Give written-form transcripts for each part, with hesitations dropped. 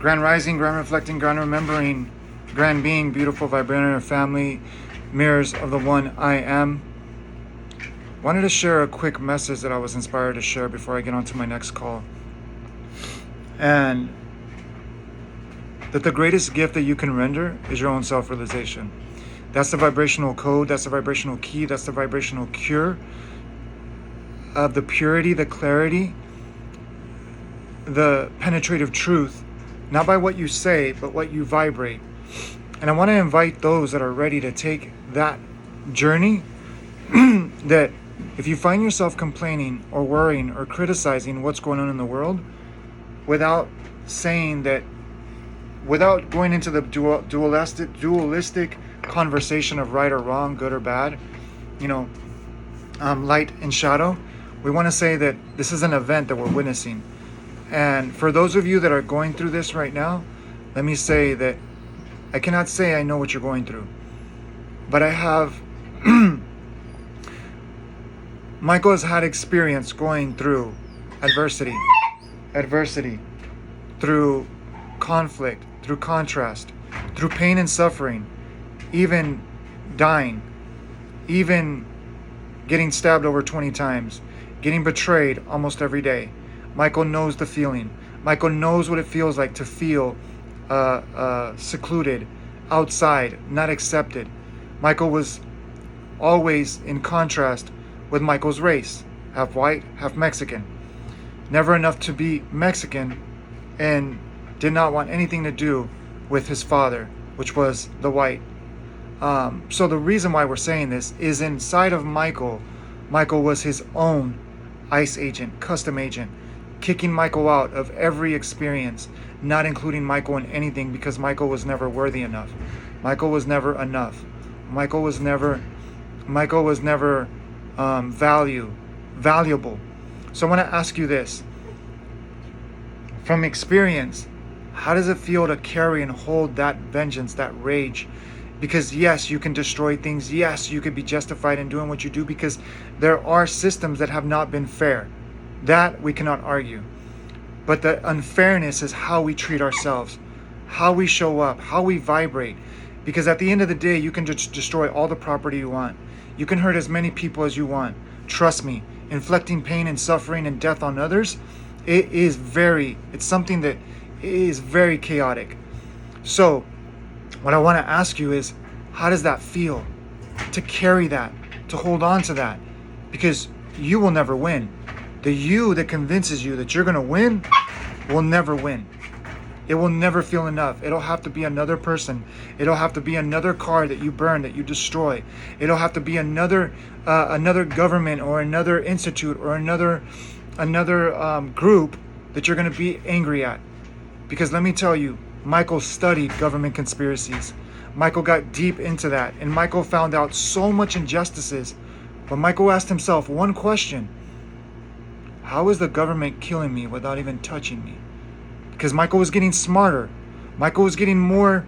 Grand rising, grand reflecting, grand remembering, grand being, beautiful Vibrillionaire family, mirrors of the one I am. Wanted to share a quick message that I was inspired to share before I get on to my next call. And that the greatest gift that you can render is your own self-realization. That's the vibrational code, that's the vibrational key, that's the vibrational cure of the purity, the clarity, the penetrative truth, not by what you say, but what you vibrate. And I want to invite those that are ready to take that journey, that if you find yourself complaining or worrying or criticizing what's going on in the world, without saying that, without going into the dualistic conversation of right or wrong, good or bad, light and shadow, we want to say that this is an event that we're witnessing. And for those of you that are going through this right now, let me say that I cannot say I know what you're going through, but I have Michael has had experience going through adversity, through conflict, through contrast, through pain and suffering, even dying, even getting stabbed over 20 times, getting betrayed almost every day. Michael knows the feeling. Michael knows what it feels like to feel secluded, outside, not accepted. Michael was always in contrast with Michael's race, half white, half Mexican. Never enough to be Mexican, and did not want anything to do with his father, which was the white. So the reason why we're saying this is inside of Michael was his own ICE agent, custom agent, kicking Michael out of every experience, not including Michael in anything, because Michael was never worthy enough. Michael was never enough. Michael was never valuable. So I want to ask you this. From experience, how does it feel to carry and hold that vengeance, that rage? Because yes, you can destroy things. Yes, you could be justified in doing what you do, because there are systems that have not been fair. That we cannot argue. But the unfairness is how we treat ourselves, how we show up, how we vibrate. Because at the end of the day, you can just destroy all the property you want. You can hurt as many people as you want. Trust me, inflicting pain and suffering and death on others, it's something that is very chaotic. So what I want to ask you is, how does that feel to carry that, to hold on to that? Because you will never win. The you that convinces you that you're going to win will never win. It will never feel enough. It'll have to be another person. It'll have to be another car that you burn, that you destroy. It'll have to be another government or another institute or another group that you're going to be angry at. Because let me tell you, Michael studied government conspiracies. Michael got deep into that, and Michael found out so much injustices. But Michael asked himself one question: how is the government killing me without even touching me? Because Michael was getting smarter. Michael was getting more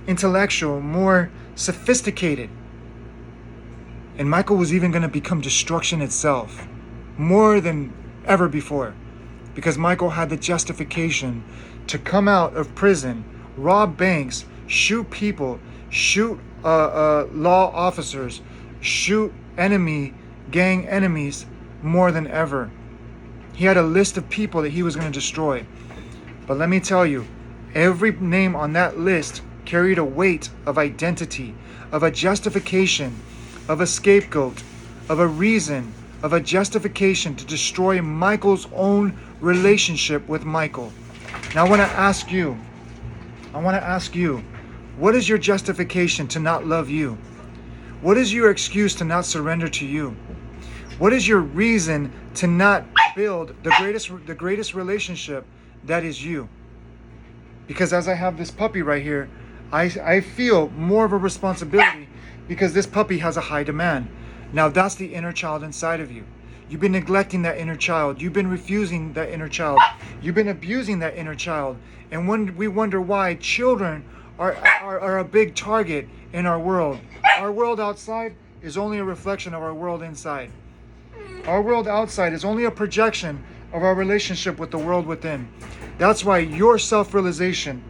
intellectual, more sophisticated. And Michael was even going to become destruction itself, more than ever before. Because Michael had the justification to come out of prison, rob banks, shoot people, shoot law officers, shoot gang enemies more than ever. He had a list of people that he was going to destroy. But let me tell you, every name on that list carried a weight of identity, of a justification, of a scapegoat, of a reason, of a justification to destroy Michael's own relationship with Michael. Now I want to ask you, what is your justification to not love you? What is your excuse to not surrender to you? What is your reason to not build the greatest relationship that is you? Because as I have this puppy right here, I feel more of a responsibility, because this puppy has a high demand. Now that's the inner child inside of you. You've been neglecting that inner child. You've been refusing that inner child. You've been abusing that inner child. And when we wonder why children are a big target in our world. Our world outside is only a reflection of our world inside. Our world outside is only a projection of our relationship with the world within. That's why your self-realization,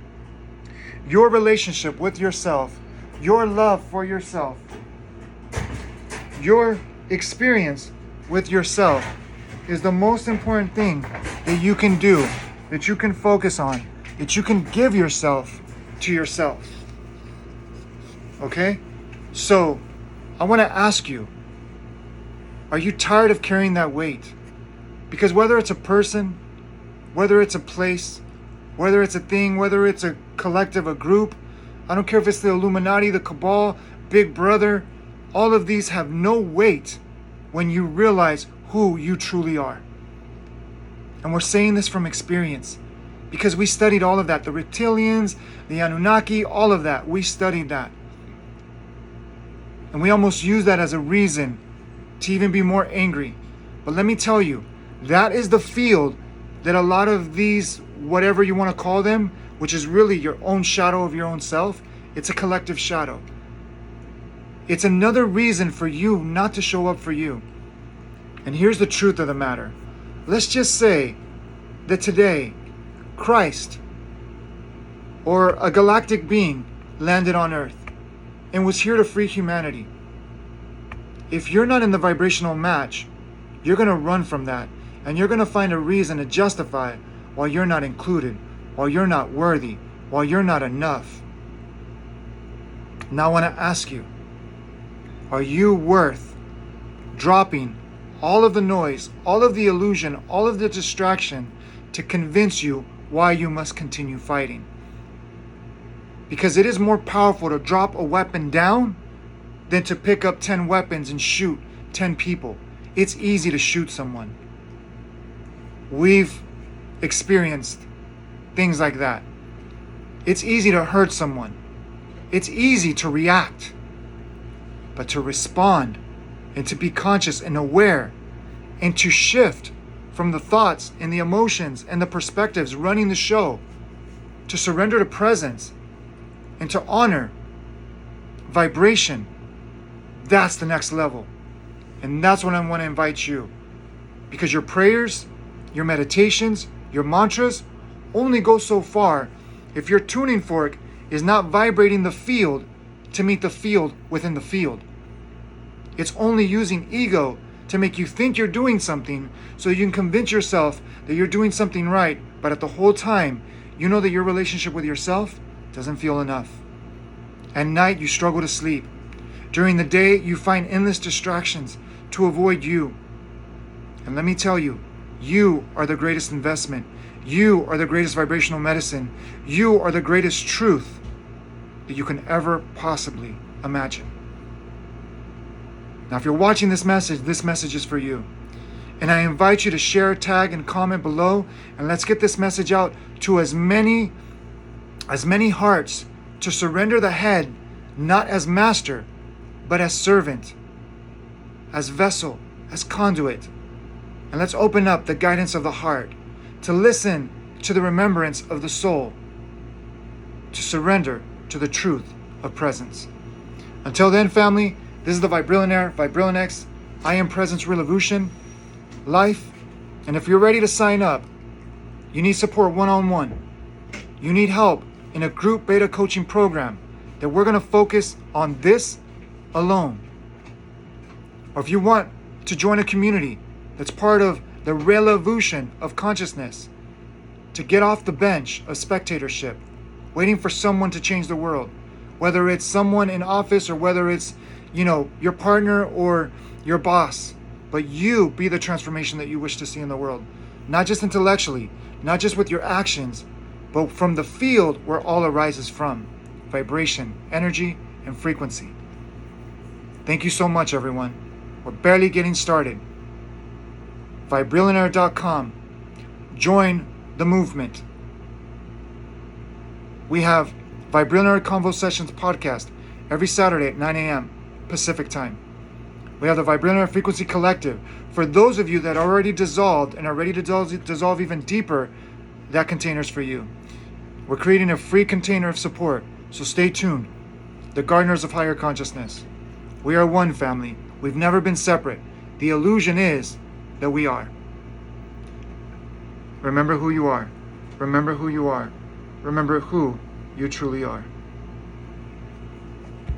your relationship with yourself, your love for yourself, your experience with yourself is the most important thing that you can do, that you can focus on, that you can give yourself to yourself. Okay? So, I want to ask you, are you tired of carrying that weight? Because whether it's a person, whether it's a place, whether it's a thing, whether it's a collective, a group, I don't care if it's the Illuminati, the Cabal, Big Brother, all of these have no weight when you realize who you truly are. And we're saying this from experience because we studied all of that. The reptilians, the Anunnaki, all of that. We studied that. And we almost use that as a reason to even be more angry. But let me tell you, that is the field that a lot of these, whatever you want to call them, which is really your own shadow of your own self, it's a collective shadow. It's another reason for you not to show up for you. And here's the truth of the matter. Let's just say that today, Christ or a galactic being landed on Earth and was here to free humanity. If you're not in the vibrational match, you're going to run from that. And you're going to find a reason to justify why you're not included, why you're not worthy, why you're not enough. Now I want to ask you, are you worth dropping all of the noise, all of the illusion, all of the distraction to convince you why you must continue fighting? Because it is more powerful to drop a weapon down than to pick up 10 weapons and shoot 10 people. It's easy to shoot someone. We've experienced things like that. It's easy to hurt someone. It's easy to react. But to respond and to be conscious and aware and to shift from the thoughts and the emotions and the perspectives running the show, to surrender to presence and to honor vibration, that's the next level. And that's what I want to invite you. Because your prayers, your meditations, your mantras only go so far if your tuning fork is not vibrating the field to meet the field within the field. It's only using ego to make you think you're doing something so you can convince yourself that you're doing something right, but at the whole time, you know that your relationship with yourself doesn't feel enough. At night, you struggle to sleep. During the day, you find endless distractions to avoid you. And let me tell you, you are the greatest investment. You are the greatest vibrational medicine. You are the greatest truth that you can ever possibly imagine. Now, if you're watching this message is for you. And I invite you to share, tag, and comment below. And let's get this message out to as many hearts to surrender the head, not as master, but as servant, as vessel, as conduit. And let's open up the guidance of the heart to listen to the remembrance of the soul, to surrender to the truth of presence. Until then, family, this is the Vibrillionaire, Vibrillionex. I am Presence Revolution, life. And if you're ready to sign up, you need support one-on-one. You need help in a group beta coaching program that we're going to focus on this alone. Or if you want to join a community that's part of the revolution of consciousness, to get off the bench of spectatorship, waiting for someone to change the world, whether it's someone in office or whether it's, your partner or your boss, but you be the transformation that you wish to see in the world, not just intellectually, not just with your actions, but from the field where all arises from, vibration, energy, and frequency. Thank you so much, everyone. We're barely getting started. Vibrillionaire.com. Join the movement. We have Vibrillionaire Convo-Sessions podcast every Saturday at 9 a.m. Pacific time. We have the Vibrillionaire Frequency Collective. For those of you that are already dissolved and are ready to dissolve even deeper, that container's for you. We're creating a free container of support, so stay tuned. The Gardeners of Higher Consciousness. We are one, family. We've never been separate. The illusion is that we are. Remember who you are. Remember who you are. Remember who you truly are.